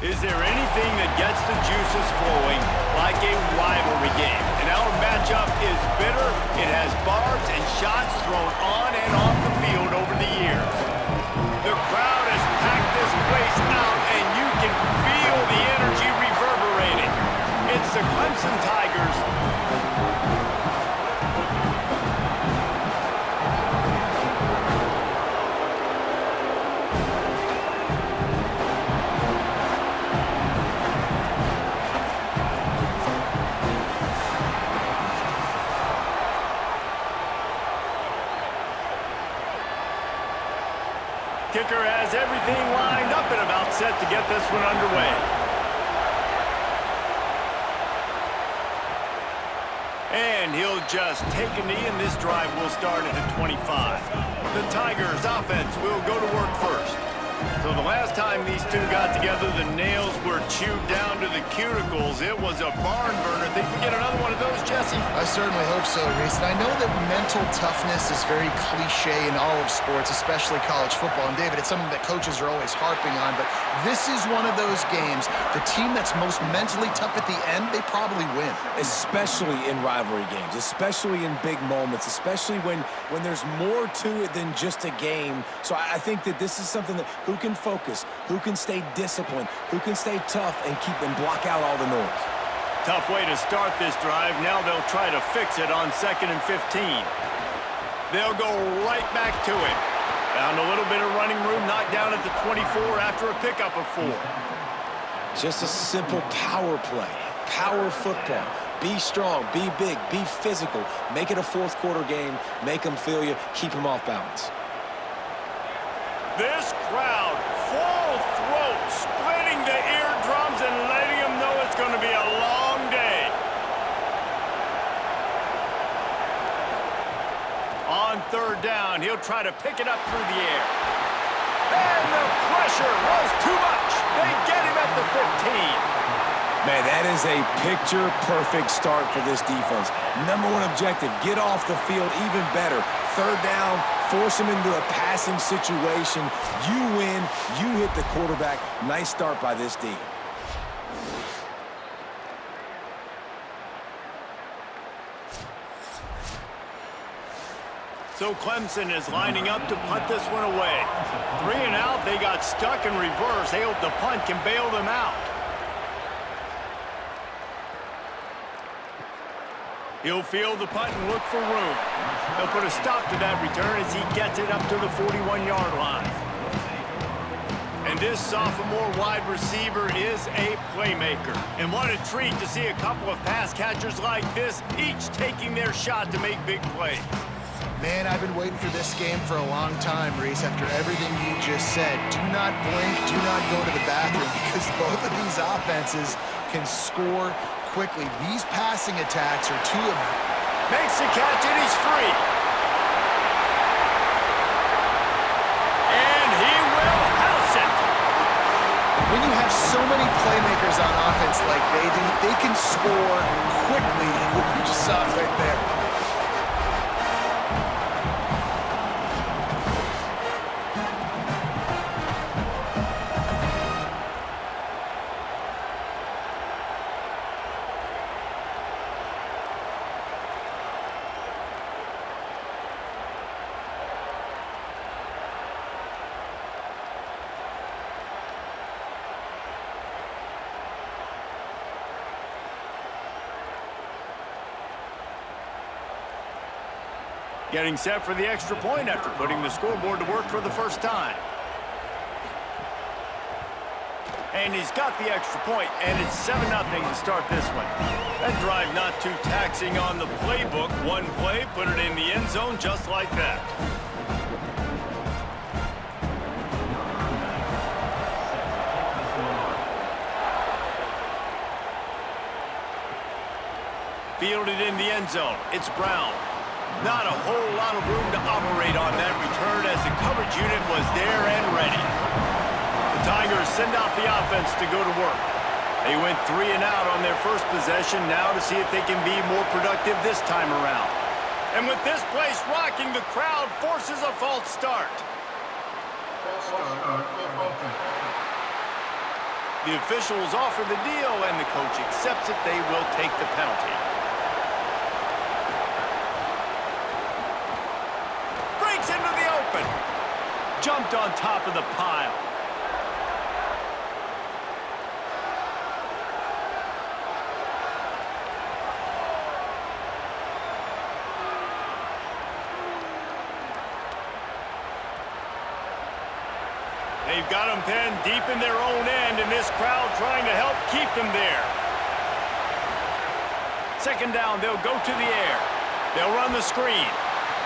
Is there anything that gets the juices flowing like a rivalry game? And our matchup is bitter. It has barbs and shots thrown on and off the field over the years. The crowd has packed this place out, and you can feel the energy reverberating. It's the Clemson Tigers. Kicker has everything lined up and about set to get this one underway. And he'll just take a knee, and this drive will start at the 25. The Tigers' offense will go to work first. So the last time these two got together, the nails were chewed down to the cuticles. It was a barn burner. Think we get another one of those, Jesse? I certainly hope so, Reese. And I know that mental toughness is very cliche in all of sports, especially college football. And, David, it's something that coaches are always harping on. But this is one of those games, the team that's most mentally tough at the end, they probably win. Especially in rivalry games, especially in big moments, especially when there's more to it than just a game. So I think that this is something that who can focus, who can stay disciplined, who can stay tough and block out all the noise. Tough way to start this drive. Now they'll try to fix it on 2nd and 15. They'll go right back to it. Found a little bit of running room, knocked down at the 24 after a pickup of 4. Just a simple power play, power football. Be strong, be big, be physical. Make it a fourth quarter game. Make them feel you, keep them off balance. This crowd, full throat, splitting the eardrums and letting them know it's going to be a long day. On 3rd down, he'll try to pick it up through the air. And the pressure was too much. They get him at the 15. Man, that is a picture-perfect start for this defense. Number one objective, get off the field even better. 3rd down, force them into a passing situation. You win, you hit the quarterback. Nice start by this D. So Clemson is lining up to punt this one away. 3 and out, they got stuck in reverse. They hope the punt can bail them out. He'll field the punt and look for room. They'll put a stop to that return as he gets it up to the 41-yard line. And this sophomore wide receiver is a playmaker. And what a treat to see a couple of pass catchers like this, each taking their shot to make big plays. Man, I've been waiting for this game for a long time, Reese, after everything you just said. Do not blink, do not go to the bathroom, because both of these offenses can score quickly. These passing attacks are two of them. Makes the catch, and he's free. And he will house it. When you have so many playmakers on offense like they do, they can score quickly. You just saw it right there. Getting set for the extra point after putting the scoreboard to work for the first time. And he's got the extra point, and it's 7-0 to start this one. That drive not too taxing on the playbook. One play, put it in the end zone just like that. Fielded in the end zone. It's Brown. Not a whole lot of room to operate on that return as the coverage unit was there and ready. The Tigers send out the offense to go to work. They went 3 and out on their first possession, now to see if they can be more productive this time around. And with this place rocking, the crowd forces a false start. The officials offer the deal, and the coach accepts it. They will take the penalty. Breaks into the open. Jumped on top of the pile. They've got them pinned deep in their own end, and this crowd trying to help keep them there. Second down, they'll go to the air. They'll run the screen.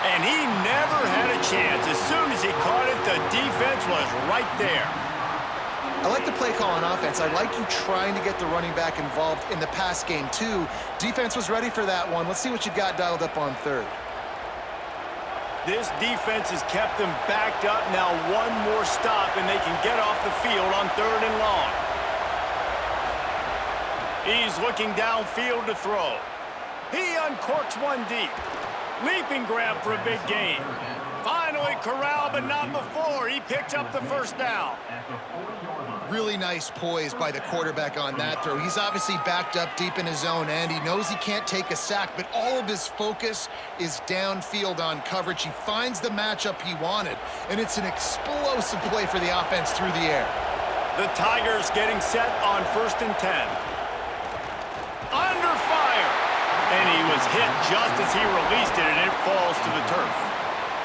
And he never had a chance. As soon as he caught it, the defense was right there. I like the play call on offense. I like you trying to get the running back involved in the pass game, too. Defense was ready for that one. Let's see what you got dialed up on third. This defense has kept them backed up. Now one more stop, and they can get off the field on 3rd and long. He's looking downfield to throw. He uncorks one deep. Leaping grab for a big gain. Finally corralled, but not before. He picks up the first down. Really nice poise by the quarterback on that throw. He's obviously backed up deep in his own end. He knows he can't take a sack, but all of his focus is downfield on coverage. He finds the matchup he wanted, and it's an explosive play for the offense through the air. The Tigers getting set on 1st and 10. Under fire. And he was hit just as he released it, and it falls to the turf.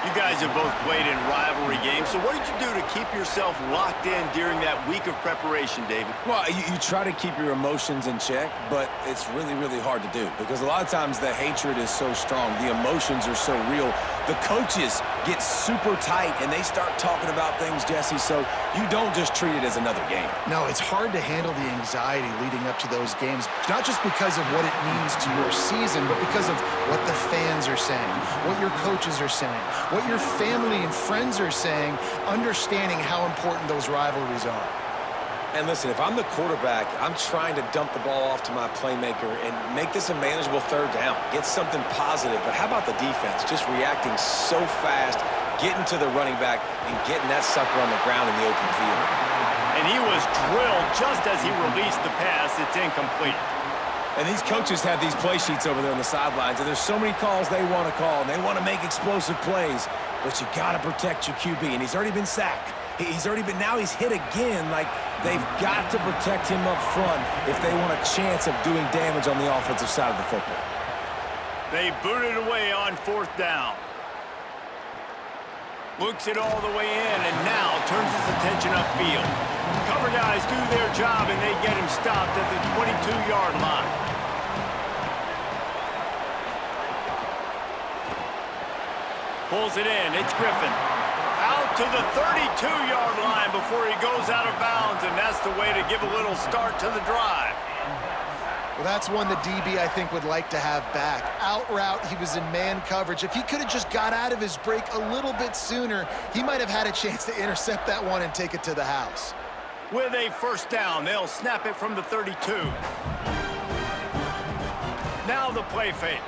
You guys have both played in rivalry games, so what did you do to keep yourself locked in during that week of preparation, David? Well, you try to keep your emotions in check, but it's really, really hard to do because a lot of times the hatred is so strong. The emotions are so real. The coaches get super tight, and they start talking about things, Jesse, so you don't just treat it as another game. No, it's hard to handle the anxiety leading up to those games, not just because of what it means to your season, but because of what the fans are saying, what your coaches are saying, what your family and friends are saying, understanding how important those rivalries are. And listen, if I'm the quarterback, I'm trying to dump the ball off to my playmaker and make this a manageable 3rd down, get something positive. But how about the defense? Just reacting so fast, getting to the running back, and getting that sucker on the ground in the open field. And he was drilled just as he released the pass. It's incomplete. And these coaches have these play sheets over there on the sidelines, and there's so many calls they want to call, and they want to make explosive plays, but you got to protect your QB, and he's already been sacked. Now he's hit again. Like, they've got to protect him up front if they want a chance of doing damage on the offensive side of the football. They boot it away on 4th down. Looks it all the way in, and now turns his attention upfield. Cover guys do their job, and they get him stopped at the 22-yard line. Pulls it in. It's Griffin. Out to the 32-yard line before he goes out of bounds, and that's the way to give a little start to the drive. Well, that's one the DB, I think, would like to have back. Out route, he was in man coverage. If he could have just got out of his break a little bit sooner, he might have had a chance to intercept that one and take it to the house. With a 1st down, they'll snap it from the 32. Now the play fake.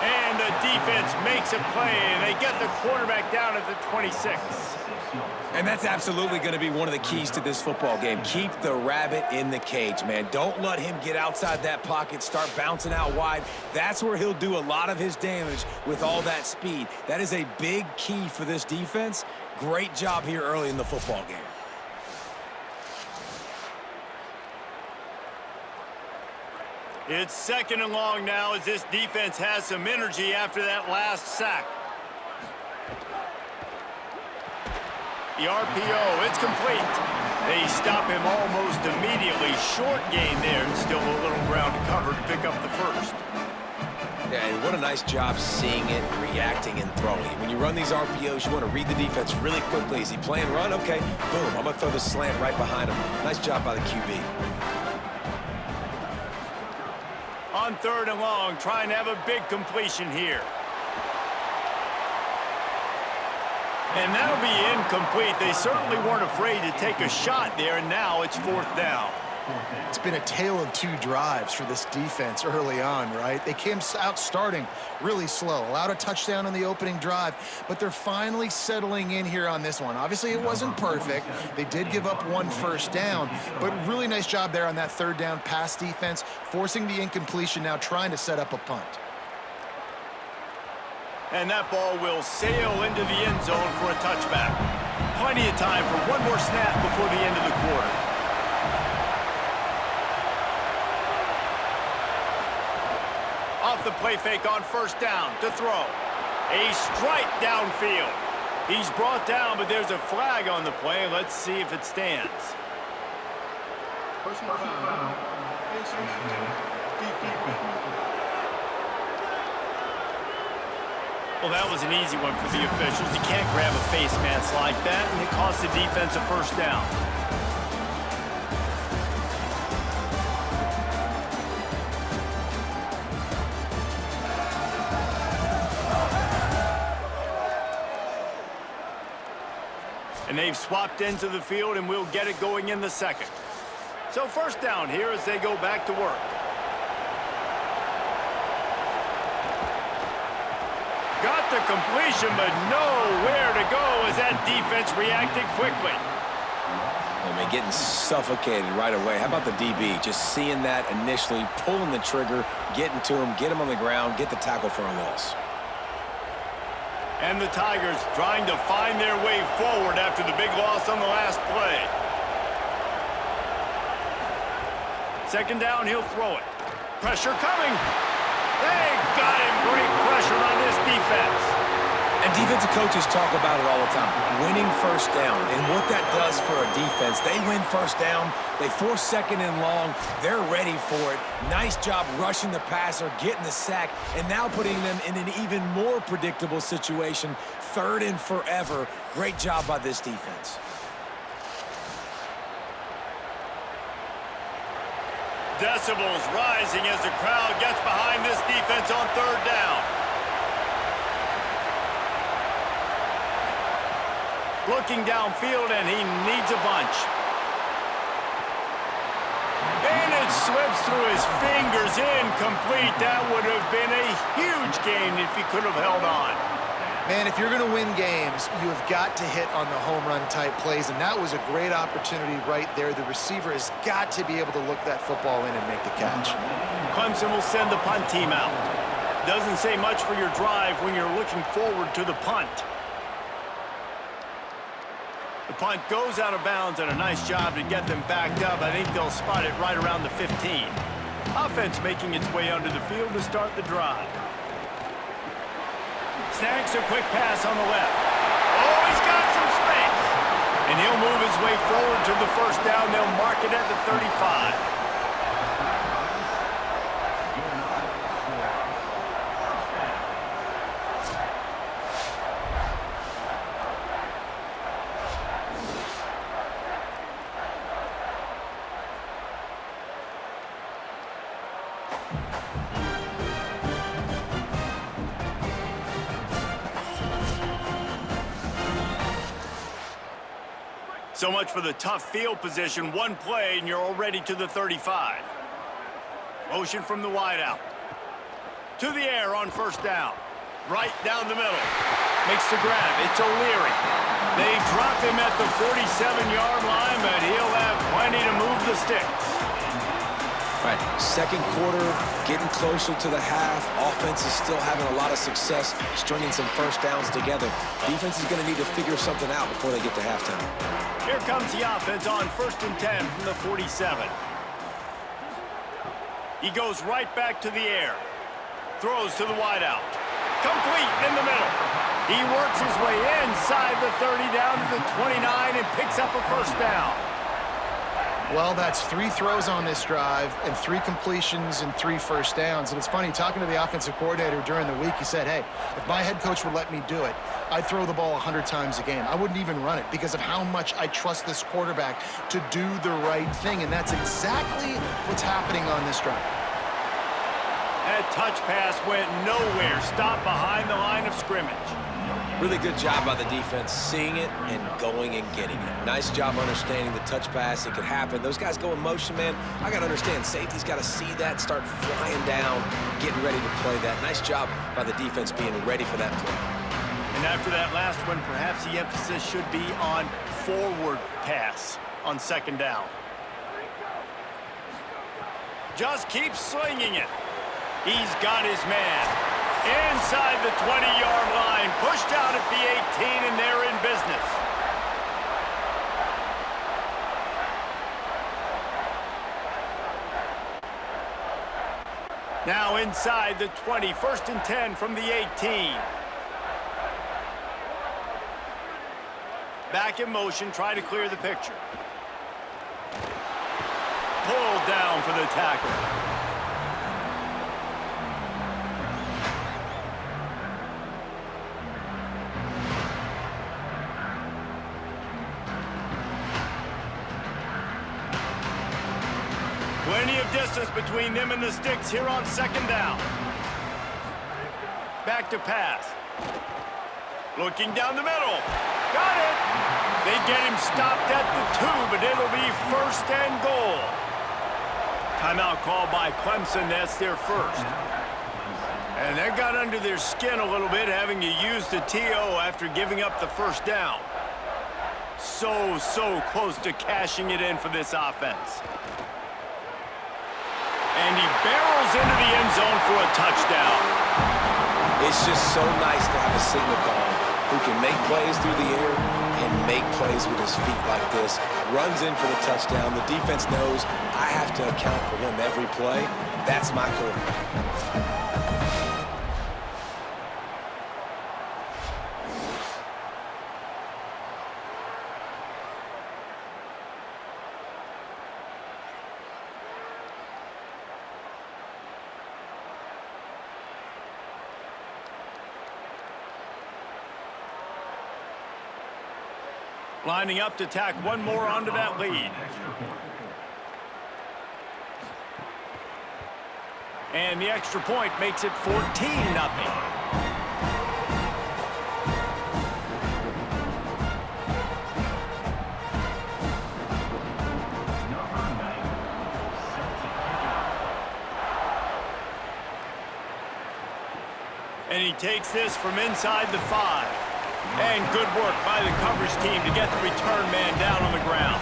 And the defense makes a play, and they get the quarterback down at the 26. And that's absolutely going to be one of the keys to this football game. Keep the rabbit in the cage, man. Don't let him get outside that pocket, start bouncing out wide. That's where he'll do a lot of his damage with all that speed. That is a big key for this defense. Great job here early in the football game. It's 2nd and long now as this defense has some energy after that last sack. The RPO, it's complete. They stop him almost immediately. Short gain there, and still a little ground to cover to pick up the 1st. Yeah, and what a nice job seeing it, reacting, and throwing. When you run these RPOs, you want to read the defense really quickly. Is he playing run? Okay, boom, I'm going to throw the slant right behind him. Nice job by the QB. On 3rd and long, trying to have a big completion here. And that'll be incomplete. They certainly weren't afraid to take a shot there, and now it's 4th down. It's been a tale of two drives for this defense early on, right? They came out starting really slow, allowed a touchdown on the opening drive, but they're finally settling in here on this one. Obviously, it wasn't perfect. They did give up one first down, but really nice job there on that third down pass defense, forcing the incompletion, now trying to set up a punt. And that ball will sail into the end zone for a touchback. Plenty of time for one more snap before the end of the quarter. Off the play fake on first down to throw. A strike downfield. He's brought down, but there's a flag on the play. Let's see if it stands. Personal foul. Well, that was an easy one for the officials. You can't grab a face mask like that, and it cost the defense a first down. And they've swapped ends of the field, and we'll get it going in the second. So first down here as they go back to work. Got the completion, but nowhere to go as that defense reacted quickly. I mean, getting suffocated right away. How about the DB? Just seeing that initially, pulling the trigger, getting to him, get him on the ground, get the tackle for a loss. And the Tigers trying to find their way forward after the big loss on the last play. Second down, he'll throw it. Pressure coming. They got him. Great pressure on this defense. And defensive coaches talk about it all the time, winning first down. And what that does for a defense, they win first down, they force second and long, they're ready for it. Nice job rushing the passer, getting the sack, and now putting them in an even more predictable situation, third and forever. Great job by this defense. Decibels rising as the crowd gets behind this defense on third down. Looking downfield, and he needs a bunch. And it slips through his fingers, incomplete. That would have been a huge gain if he could have held on. Man, if you're going to win games, you have got to hit on the home run type plays, and that was a great opportunity right there. The receiver has got to be able to look that football in and make the catch. Clemson will send the punt team out. Doesn't say much for your drive when you're looking forward to the punt. The punt goes out of bounds, and a nice job to get them backed up. I think they'll spot it right around the 15. Offense making its way onto the field to start the drive. Snags a quick pass on the left. Oh, he's got some space. And he'll move his way forward to the first down. They'll mark it at the 35. So much for the tough field position. One play, and you're already to the 35. Motion from the wideout. To the air on first down. Right down the middle. Makes the grab. It's O'Leary. They drop him at the 47-yard line, but he'll have plenty to move the sticks. Right, second quarter, getting closer to the half. Offense is still having a lot of success stringing some first downs together. Defense is going to need to figure something out before they get to halftime. Here comes the offense on 1st and 10 from the 47. He goes right back to the air. Throws to the wideout. Complete in the middle. He works his way inside the 30 down to the 29 and picks up a first down. Well, that's 3 throws on this drive and 3 completions and 3 first downs. And it's funny, talking to the offensive coordinator during the week, he said, hey, if my head coach would let me do it, I'd throw the ball 100 times a game. I wouldn't even run it because of how much I trust this quarterback to do the right thing. And that's exactly what's happening on this drive. That touch pass went nowhere. Stopped behind the line of scrimmage. Really good job by the defense, seeing it and going and getting it. Nice job understanding the touch pass. It could happen. Those guys go in motion, man. I got to understand, safety's got to see that, start flying down, getting ready to play that. Nice job by the defense being ready for that play. And after that last one, perhaps the emphasis should be on forward pass on second down. Just keep slinging it. He's got his man. Inside the 20-yard line, pushed out at the 18, and they're in business. Now inside the 20, 1st and 10 from the 18. Back in motion, try to clear the picture. Pulled down for the tackle. Plenty of distance between them and the sticks here on second down. Back to pass. Looking down the middle. Got it. They get him stopped at the 2, but it'll be 1st and goal. Timeout called by Clemson. That's their first. And that got under their skin a little bit, having to use the TO after giving up the 1st down. So close to cashing it in for this offense. And he barrels into the end zone for a touchdown. It's just so nice to have a signal guard who can make plays through the air and make plays with his feet like this. Runs in for the touchdown. The defense knows I have to account for him every play. That's my quarterback. Lining up to tack one more onto that lead. And the extra point makes it 14-0. And he takes this from inside the 5. And good work by the coverage team to get the return man down on the ground.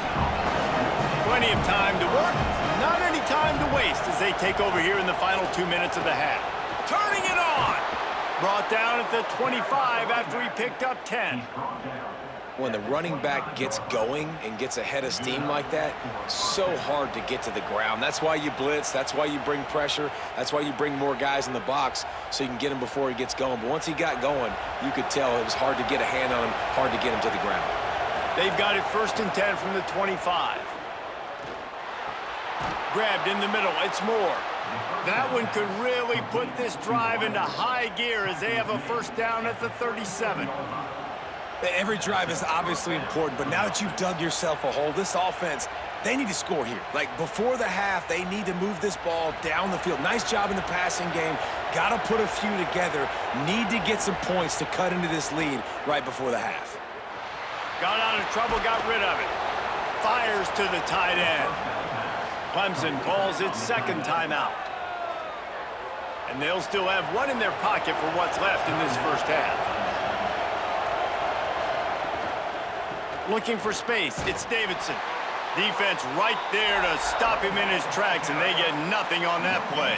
Plenty of time to work, not any time to waste as they take over here in the final 2 minutes of the half. Turning it on! Brought down at the 25 after he picked up 10. When the running back gets going and gets ahead of steam like that, so hard to get to the ground. That's why you blitz. That's why you bring pressure. That's why you bring more guys in the box so you can get him before he gets going. But once he got going, you could tell it was hard to get a hand on him, hard to get him to the ground. They've got it 1st and 10 from the 25. Grabbed in the middle. It's Moore. That one could really put this drive into high gear as they have a 1st down at the 37. Every drive is obviously important, but now that you've dug yourself a hole, this offense, they need to score here. Like, before the half, they need to move this ball down the field. Nice job in the passing game. Got to put a few together. Need to get some points to cut into this lead right before the half. Got out of trouble, got rid of it. Fires to the tight end. Clemson calls its 2nd timeout. And they'll still have one in their pocket for what's left in this 1st half. Looking for space, it's Davidson. Defense right there to stop him in his tracks, and they get nothing on that play.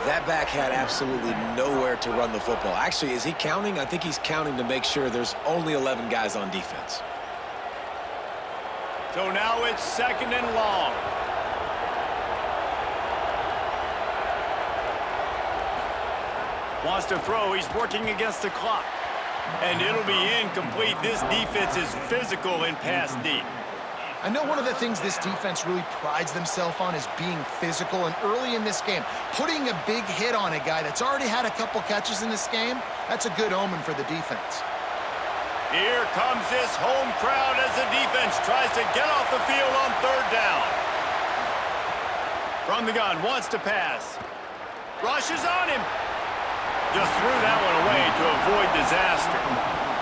That back had absolutely nowhere to run the football. Actually, is he counting? I think he's counting to make sure there's only 11 guys on defense. So now it's 2nd and long. Wants to throw, he's working against the clock. And it'll be incomplete. This defense is physical in pass deep. I know one of the things this defense really prides themselves on is being physical, and early in this game, putting a big hit on a guy that's already had a couple catches in this game, that's a good omen for the defense. Here comes this home crowd as the defense tries to get off the field on 3rd down. From the gun, wants to pass. Rushes on him. Just threw that one away to avoid disaster.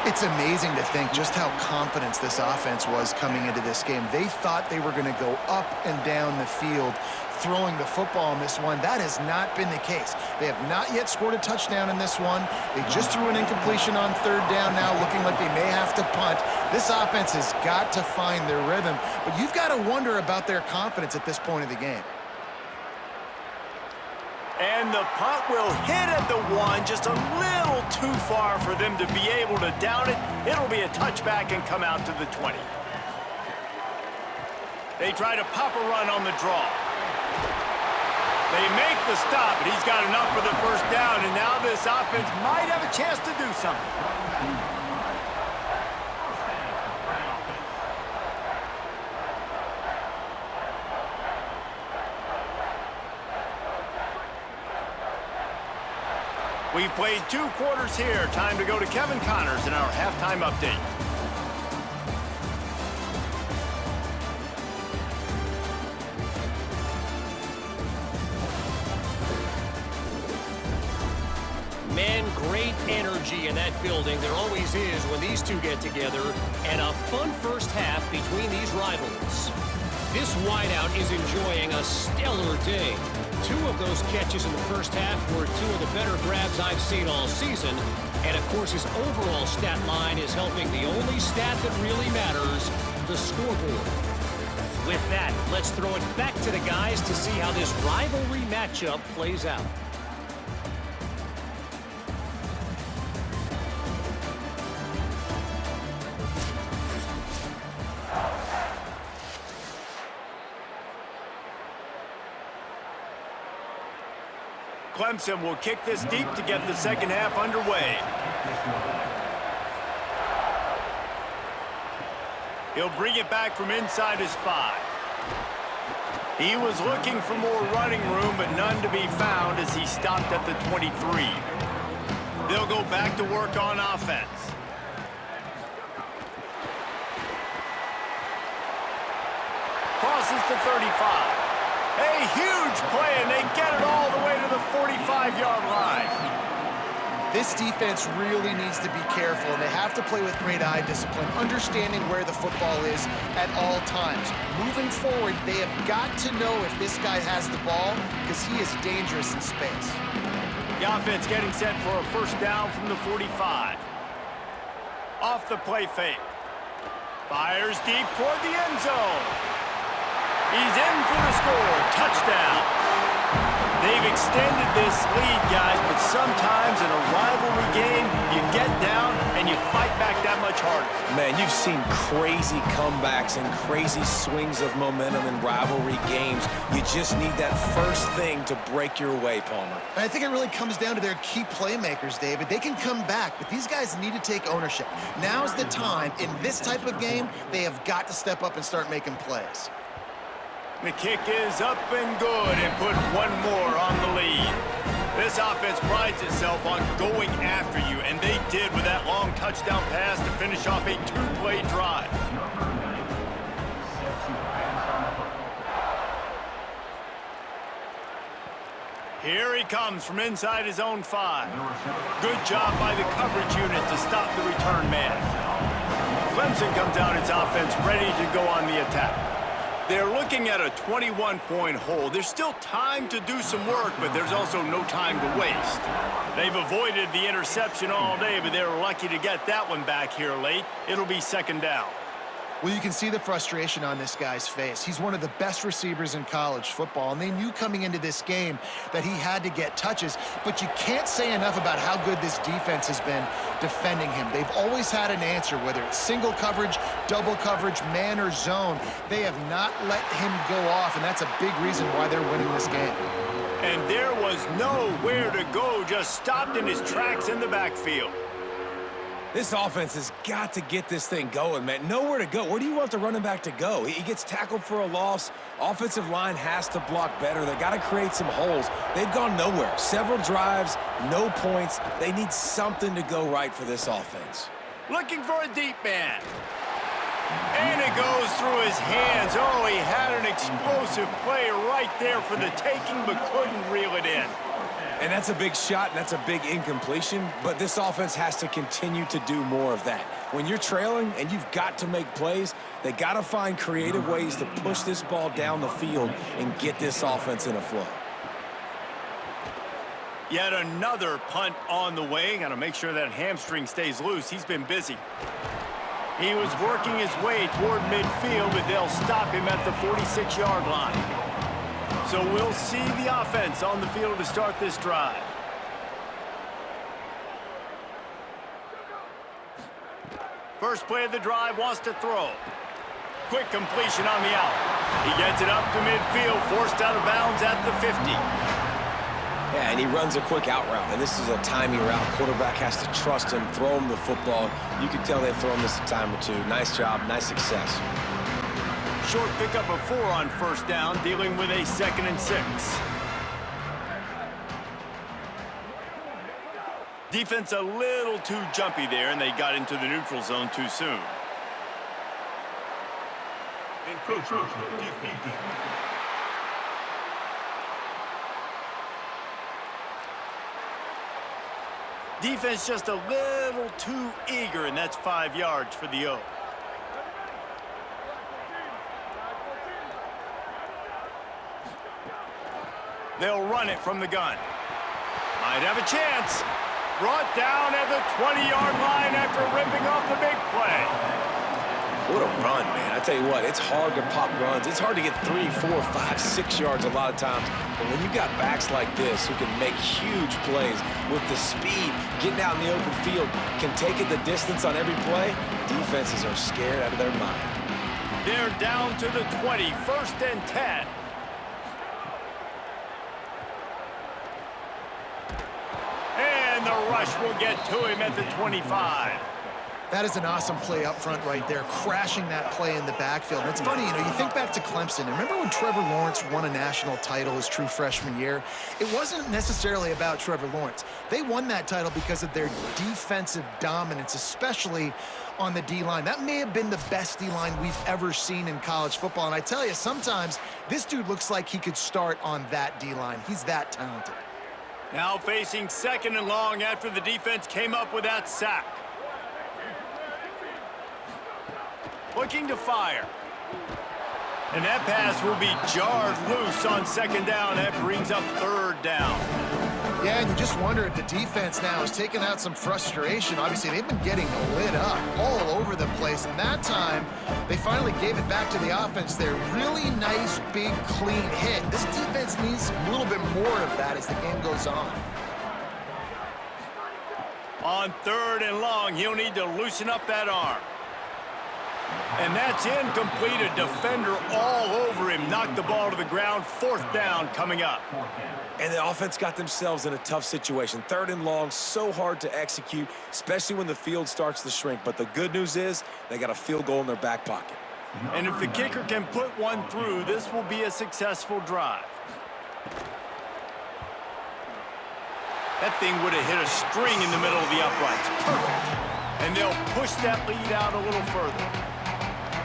It's amazing to think just how confident this offense was coming into this game. They thought they were going to go up and down the field throwing the football in this one. That has not been the case. They have not yet scored a touchdown in this one. They just threw an incompletion on third down now, looking like they may have to punt. This offense has got to find their rhythm, but you've got to wonder about their confidence at this point of the game. And the punt will hit at the 1, just a little too far for them to be able to down it. It'll be a touchback and come out to the 20. They try to pop a run on the draw. They make the stop, but he's got enough for the first down, and now this offense might have a chance to do something. We've played 2 quarters here. Time to go to Kevin Connors in our halftime update. Man, great energy in that building. There always is when these two get together. And a fun first half between these rivals. This wideout is enjoying a stellar day. 2 of those catches in the first half were 2 of the better grabs I've seen all season. And, of course, his overall stat line is helping the only stat that really matters, the scoreboard. With that, let's throw it back to the guys to see how this rivalry matchup plays out. Clemson will kick this deep to get the second half underway. He'll bring it back from inside his 5. He was looking for more running room, but none to be found as he stopped at the 23. They'll go back to work on offense. Crosses to 35. A huge play, and they get it all the way to the 45-yard line. This defense really needs to be careful, and they have to play with great eye discipline, understanding where the football is at all times. Moving forward, they have got to know if this guy has the ball, because he is dangerous in space. The offense getting set for a first down from the 45. Off the play fake. Fires deep toward the end zone. He's in for the score. Touchdown. They've extended this lead, guys, but sometimes in a rivalry game, you get down and you fight back that much harder. Man, you've seen crazy comebacks and crazy swings of momentum in rivalry games. You just need that first thing to break your way, Palmer. And I think it really comes down to their key playmakers, David. They can come back, but these guys need to take ownership. Now's the time. In this type of game, they have got to step up and start making plays. The kick is up and good and put one more on the lead. This offense prides itself on going after you, and they did with that long touchdown pass to finish off a 2-play drive. Here he comes from inside his own 5. Good job by the coverage unit to stop the return man. Clemson comes out its offense ready to go on the attack. They're looking at a 21-point hole. There's still time to do some work, but there's also no time to waste. They've avoided the interception all day, but they're lucky to get that one back here late. It'll be second down. Well, you can see the frustration on this guy's face. He's one of the best receivers in college football, and they knew coming into this game that he had to get touches, but you can't say enough about how good this defense has been defending him. They've always had an answer, whether it's single coverage, double coverage, man or zone. They have not let him go off, and that's a big reason why they're winning this game. And there was nowhere to go, just stopped in his tracks in the backfield. This offense has got to get this thing going, man. Nowhere to go. Where do you want the running back to go? He gets tackled for a loss. Offensive line has to block better. They got to create some holes. They've gone nowhere. Several drives, no points. They need something to go right for this offense. Looking for a deep man. And it goes through his hands. Oh, he had an explosive play right there for the taking, but couldn't reel it in. And that's a big shot, and that's a big incompletion, but this offense has to continue to do more of that. When you're trailing and you've got to make plays, they got to find creative ways to push this ball down the field and get this offense in a flow. Yet another punt on the way. Got to make sure that hamstring stays loose. He's been busy. He was working his way toward midfield, but they'll stop him at the 46-yard line. So we'll see the offense on the field to start this drive. First play of the drive, wants to throw. Quick completion on the out. He gets it up to midfield, forced out of bounds at the 50. Yeah, and he runs a quick out route, and this is a timing route. Quarterback has to trust him, throw him the football. You can tell they've thrown this a time or two. Nice job, nice success. Short pickup of 4 on first down, dealing with a 2nd and 6. Defense a little too jumpy there, and they got into the neutral zone too soon. Defense just a little too eager, and that's 5 yards for the O. They'll run it from the gun. Might have a chance. Brought down at the 20-yard line after ripping off the big play. What a run, man. I tell you what, it's hard to pop runs. It's hard to get 3, 4, 5, 6 yards a lot of times. But when you got backs like this who can make huge plays with the speed, getting out in the open field, can take it the distance on every play, defenses are scared out of their mind. They're down to the 20, 1st and 10. And the rush will get to him at the 25. That is an awesome play up front right there, crashing that play in the backfield. And it's funny, you know, you think back to Clemson. Remember when Trevor Lawrence won a national title his true freshman year? It wasn't necessarily about Trevor Lawrence. They won that title because of their defensive dominance, especially on the D-line. That may have been the best D-line we've ever seen in college football. And I tell you, sometimes this dude looks like he could start on that D-line. He's that talented. Now facing 2nd and long after the defense came up with that sack. Looking to fire. And that pass will be jarred loose on 2nd down. That brings up 3rd down. Yeah, and you just wonder if the defense now is taking out some frustration. Obviously, they've been getting lit up all over the place. And that time, they finally gave it back to the offense there. Really nice, big, clean hit. This defense needs a little bit more of that as the game goes on. On 3rd and long, he'll need to loosen up that arm. And that's incomplete. A defender all over him. Knocked the ball to the ground. 4th down coming up. And the offense got themselves in a tough situation. 3rd and long, so hard to execute, especially when the field starts to shrink. But the good news is they got a field goal in their back pocket. And if the kicker can put one through, this will be a successful drive. That thing would have hit a string in the middle of the uprights. Perfect. And they'll push that lead out a little further.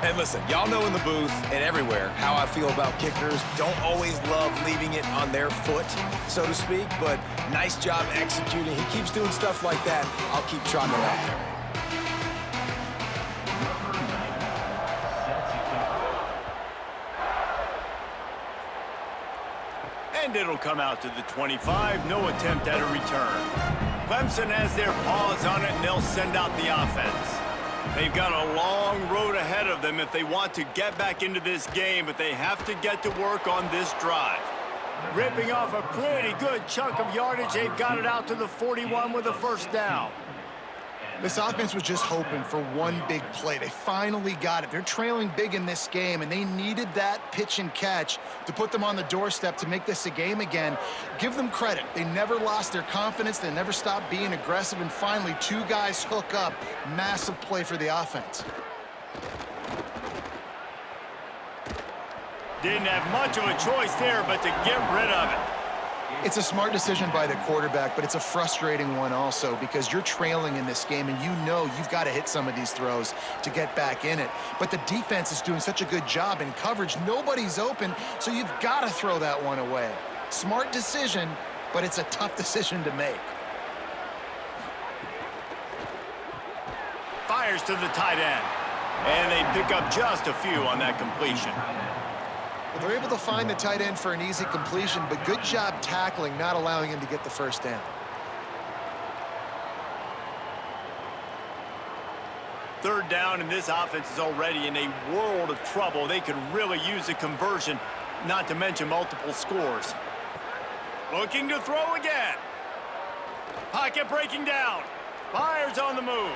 And listen, y'all know in the booth and everywhere how I feel about kickers. Don't always love leaving it on their foot, so to speak, but nice job executing. He keeps doing stuff like that. I'll keep trotting him out there. And it'll come out to the 25. No attempt at a return. Clemson has their paws on it, and they'll send out the offense. They've got a long road ahead of them if they want to get back into this game, but they have to get to work on this drive. Ripping off a pretty good chunk of yardage. They've got it out to the 41 with a 1st down. This offense was just hoping for one big play. They finally got it. They're trailing big in this game, and they needed that pitch and catch to put them on the doorstep to make this a game again. Give them credit. They never lost their confidence. They never stopped being aggressive, and finally, 2 guys hook up. Massive play for the offense. Didn't have much of a choice there, but to get rid of it. It's a smart decision by the quarterback, but it's a frustrating one also because you're trailing in this game and you know you've got to hit some of these throws to get back in it. But the defense is doing such a good job in coverage. Nobody's open, so you've got to throw that one away. Smart decision, but it's a tough decision to make. Fires to the tight end. And they pick up just a few on that completion. Well, they're able to find the tight end for an easy completion, but good job tackling, not allowing him to get the first down. Third down, and this offense is already in a world of trouble. They could really use a conversion, not to mention multiple scores. Looking to throw again. Pocket breaking down. Fires on the move.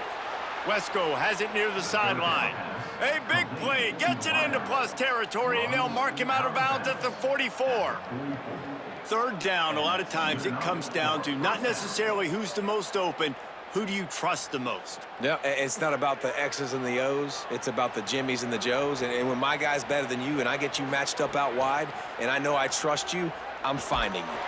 Wesco has it near the sideline. A big play, gets it into plus territory, and they'll mark him out of bounds at the 44. Third down, a lot of times it comes down to not necessarily who's the most open, who do you trust the most? Yeah, it's not about the X's and the O's. It's about the Jimmies and the Joes. And when my guy's better than you and I get you matched up out wide and I know I trust you, I'm finding you.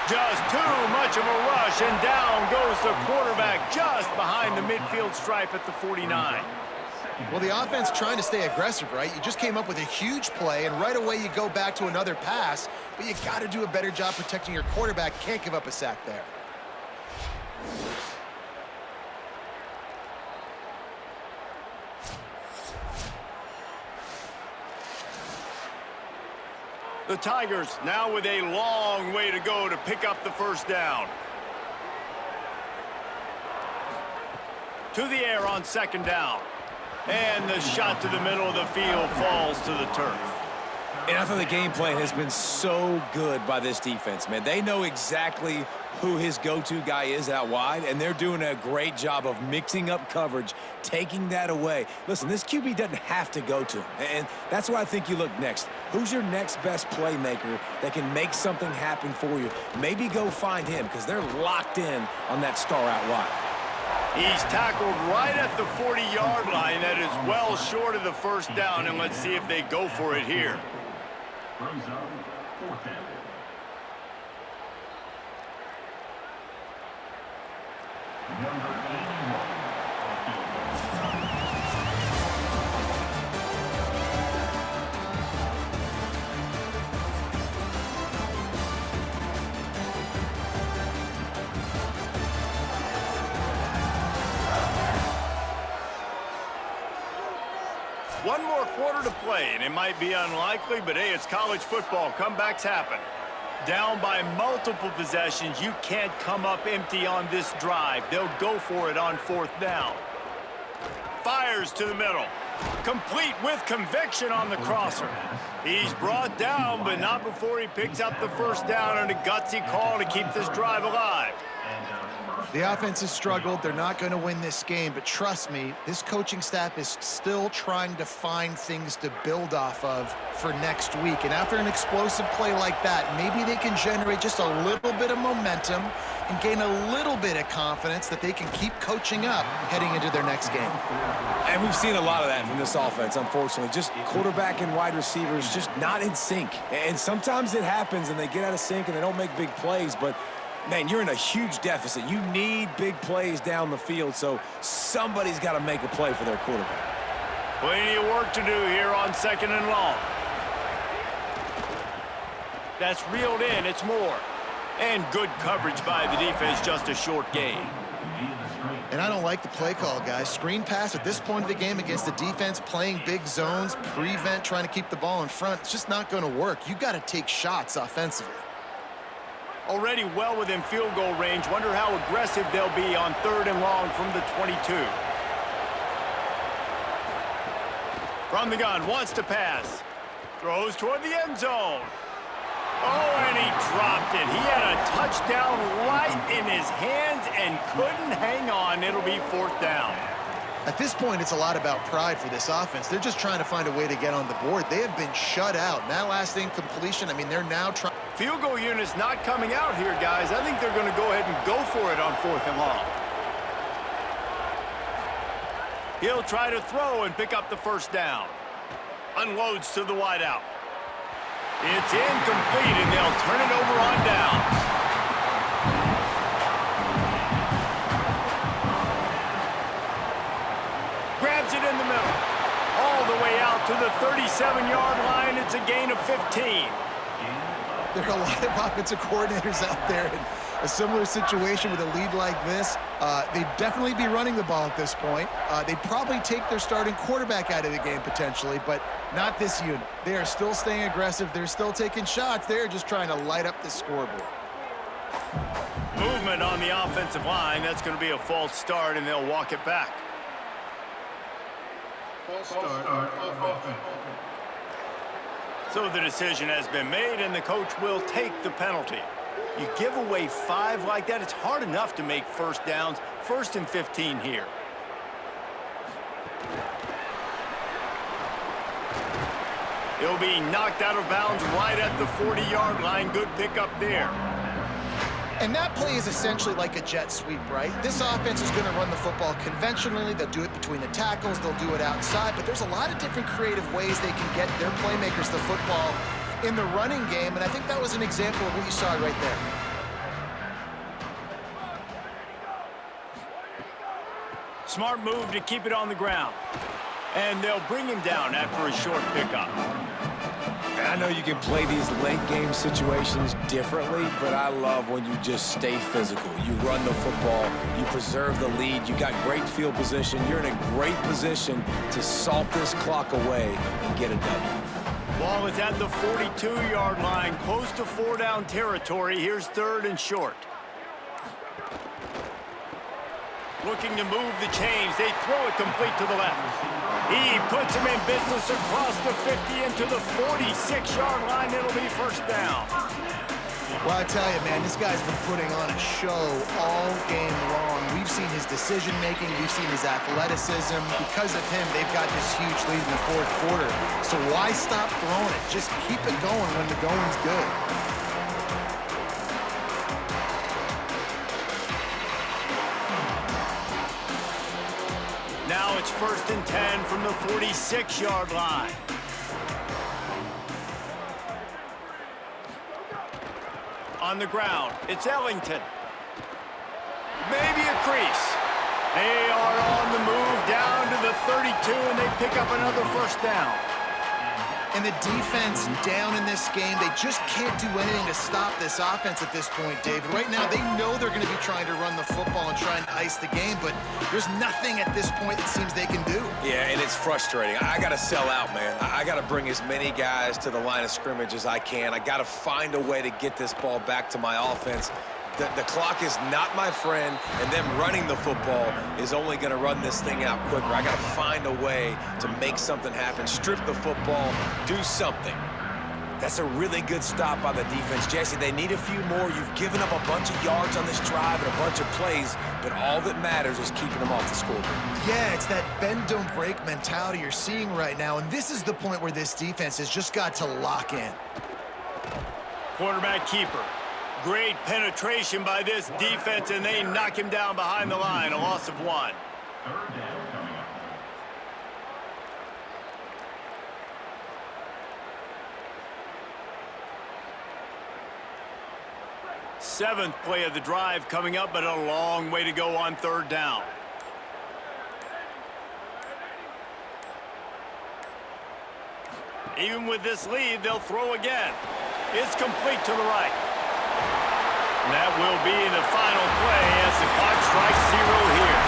Just too much of a rush, and down goes the quarterback just behind the midfield stripe at the 49. Well, the offense trying to stay aggressive, right? You just came up with a huge play, and right away you go back to another pass, but you got to do a better job protecting your quarterback. Can't give up a sack there. The Tigers now with a long way to go to pick up the first down. To the air on second down. And the shot to the middle of the field falls to the turf. And I thought the game plan has been so good by this defense, man. They know exactly who his go-to guy is out wide, and they're doing a great job of mixing up coverage, taking that away. Listen, this QB doesn't have to go to him, and that's why I think you look next. Who's your next best playmaker that can make something happen for you? Maybe go find him, because they're locked in on that star out wide. He's tackled right at the 40-yard line. That is well short of the first down, and let's see if they go for it here. One more quarter to play, and it might be unlikely, but hey, it's college football. Comebacks happen. Down by multiple possessions, you can't come up empty on this drive. They'll go for it on fourth down. Fires to the middle. Complete with conviction on the crosser. He's brought down, but not before he picks up the first down, and a gutsy call to keep this drive alive. The offense has struggled. They're not going to win this game, but trust me, this coaching staff is still trying to find things to build off of for next week. And after an explosive play like that, maybe they can generate just a little bit of momentum and gain a little bit of confidence that they can keep coaching up heading into their next game. And we've seen a lot of that from this offense, unfortunately. Just quarterback and wide receivers just not in sync. And sometimes it happens and they get out of sync and they don't make big plays, but man, you're in a huge deficit. You need big plays down the field, so somebody's got to make a play for their quarterback. Plenty of work to do here on second and long. That's reeled in. It's more. And good coverage by the defense, just a short gain. And I don't like the play call, guys. Screen pass at this point of the game against the defense playing big zones, prevent, trying to keep the ball in front. It's just not going to work. You got to take shots offensively. Already well within field goal range. Wonder how aggressive they'll be on third and long from the 22. From the gun, wants to pass. Throws toward the end zone. Oh, and he dropped it. He had a touchdown right in his hands and couldn't hang on. It'll be fourth down. At this point, it's a lot about pride for this offense. They're just trying to find a way to get on the board. They have been shut out. And that last incompletion, I mean, they're now trying. Field goal unit's not coming out here, guys. I think they're going to go ahead and go for it on fourth and long. He'll try to throw and pick up the first down. Unloads to the wideout. It's incomplete, and they'll turn it over on downs. Grabs it in the middle. All the way out to the 37-yard line. It's a gain of 15. There are a lot of offensive coordinators out there in a similar situation with a lead like this. They'd definitely be running the ball at this point. They'd probably take their starting quarterback out of the game potentially, but not this unit. They are still staying aggressive. They're still taking shots. They're just trying to light up the scoreboard. Movement on the offensive line. That's going to be a false start, and they'll walk it back. False start on offense. So the decision has been made, and the coach will take the penalty. You give away 5 like that, it's hard enough to make first downs. 1st and 15 here. He'll be knocked out of bounds right at the 40-yard line. Good pickup there. And that play is essentially like a jet sweep, right? This offense is going to run the football conventionally. They'll do it between the tackles. They'll do it outside. But there's a lot of different creative ways they can get their playmakers the football in the running game. And I think that was an example of what you saw right there. Smart move to keep it on the ground. And they'll bring him down after a short pickup. I know you can play these late game situations differently, but I love when you just stay physical. You run the football, you preserve the lead, you got great field position, you're in a great position to salt this clock away and get a W. Ball is at the 42-yard line, close to 4-down territory. Here's 3rd and short. Looking to move the chains. They throw it complete to the left. He puts him in business across the 50 into the 46-yard line. It'll be 1st down. Well, I tell you, man, this guy's been putting on a show all game long. We've seen his decision-making. We've seen his athleticism. Because of him, they've got this huge lead in the 4th quarter. So why stop throwing it? Just keep it going when the going's good. Now it's 1st and 10 from the 46-yard line. On the ground, it's Ellington. Maybe a crease. They are on the move down to the 32, and they pick up another 1st down. And the defense down in this game, they just can't do anything to stop this offense at this point, David. Right now, they know they're going to be trying to run the football and try and ice the game, but there's nothing at this point it seems they can do. Yeah, and it's frustrating. I got to sell out, man. I got to bring as many guys to the line of scrimmage as I can. I got to find a way to get this ball back to my offense. The clock is not my friend, and them running the football is only going to run this thing out quicker. I got to find a way to make something happen, strip the football, do something. That's a really good stop by the defense. Jesse, they need a few more. You've given up a bunch of yards on this drive and a bunch of plays, but all that matters is keeping them off the scoreboard. Yeah, it's that bend, don't break mentality you're seeing right now, and this is the point where this defense has just got to lock in. Quarterback keeper. Great penetration by this defense, and they knock him down behind the line. A loss of 1. 3rd down coming up. 7th play of the drive coming up, but a long way to go on 3rd down. Even with this lead, they'll throw again. It's complete to the right. And that will be the final play as the clock strikes 0 here.